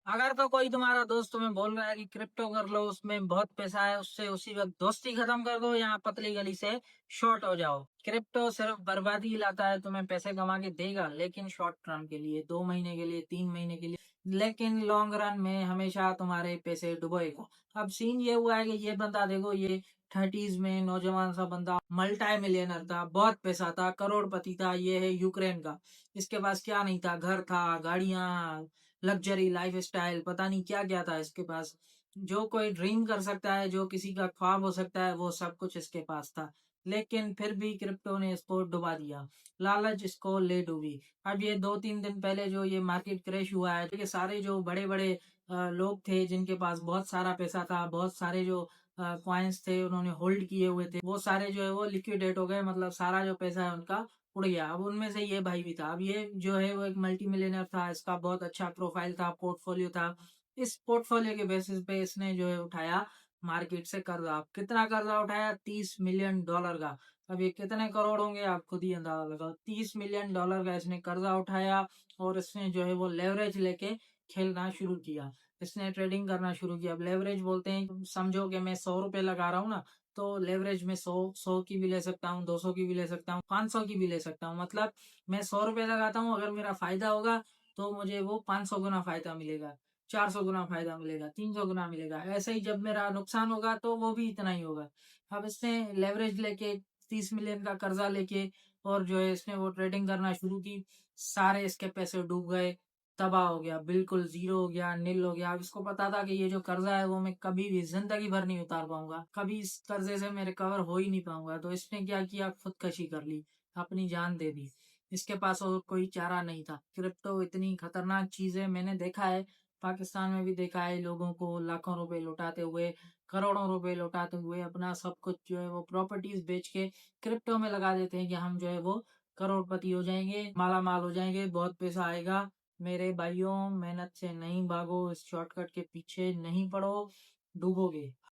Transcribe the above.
अगर तो कोई तुम्हारा दोस्त तुम्हें बोल रहा है कि क्रिप्टो कर लो, उसमें बहुत पैसा है, उससे उसी वक्त दोस्ती खत्म कर दो, यहाँ पतली गली से शॉर्ट हो जाओ। क्रिप्टो सिर्फ बर्बादी ही लाता है, तुम्हें पैसे कमा के देगा लेकिन शॉर्ट टर्म के लिए, 2 महीने के लिए, 3 महीने के लिए, लेकिन लॉन्ग रन में हमेशा तुम्हारे पैसे डुबोएगा। अब सीन ये हुआ है कि ये बंदा देखो, ये 30s में नौजवान सा बंदा, मल्टी मिलियनर था, बहुत पैसा था, करोड़पति था, ये है यूक्रेन का। इसके पास क्या नहीं था, घर था, गाड़ियां, लग्जरी लाइफ स्टाइल, पता नहीं क्या क्या था इसके पास। जो कोई ड्रीम कर सकता है, जो किसी का ख्वाब हो सकता है, वो सब कुछ इसके पास था। लेकिन फिर भी क्रिप्टो ने इसको डुबा दिया, लालच इसको ले डूबी। अब ये 2-3 दिन पहले जो ये मार्केट क्रैश हुआ है, ये सारे जो बड़े बड़े लोग थे जिनके पास बहुत सारा पैसा था, बहुत सारे जो कॉइन्स थे उन्होंने होल्ड किए हुए थे, वो सारे जो है वो लिक्विडेट हो गए, मतलब सारा जो पैसा है उनका उड़ गया। अब उनमें से ये भाई भी था। अब ये जो है वो एक मल्टी मिलियनर था, इसका बहुत अच्छा प्रोफाइल था, पोर्टफोलियो था। इस पोर्टफोलियो के बेसिस पे इसने जो है उठाया मार्केट से कर्जा। अब कितना कर्जा उठाया? $30 मिलियन का। अब ये कितने करोड़ होंगे आप खुद ही अंदाजा लगाओ। $30 मिलियन का इसने कर्जा उठाया और इसने जो है वो लेवरेज लेके खेलना शुरू किया। इसने ट्रेडिंग करना शुरू किया। अब लेवरेज बोलते हैं, समझो कि मैं ₹100 लगा रहा हूँ ना, तो लेवरेज में 100 की भी ले सकता हूँ, 200 की भी ले सकता हूँ, 500 की भी ले सकता हूँ। मतलब मैं ₹100 लगाता हूँ, अगर मेरा फायदा होगा तो मुझे वो 500 गुना फायदा मिलेगा, 400 गुना फायदा मिलेगा, 300 गुना मिलेगा। ऐसे ही जब मेरा नुकसान होगा तो वो भी इतना ही होगा। अब इसने लेवरेज लेके 30 मिलियन का कर्जा लेके और जो है इसने वो ट्रेडिंग करना शुरू की। सारे इसके पैसे डूब गए, तबाह हो गया, बिल्कुल जीरो हो गया, नील हो गया। अब इसको पता था कि ये जो कर्जा है वो मैं कभी भी जिंदगी भर नहीं उतार पाऊंगा, कभी इस कर्जे से मैं रिकवर हो ही नहीं पाऊंगा। तो इसने क्या किया, खुदकशी कर ली, अपनी जान दे दी। इसके पास और कोई चारा नहीं था। क्रिप्टो इतनी खतरनाक चीज है, मैंने देखा है, पाकिस्तान में भी देखा है लोगों को लाखों रुपए लुटाते हुए, करोड़ों रुपए लुटाते हुए, अपना सब कुछ जो है वो प्रॉपर्टीज बेच के क्रिप्टो में लगा देते हैं कि हम जो है वो करोड़पति हो जाएंगे, माला माल हो जाएंगे, बहुत पैसा आएगा। मेरे भाइयों, मेहनत से नहीं भागो, इस शॉर्टकट के पीछे नहीं पड़ो, डूबोगे।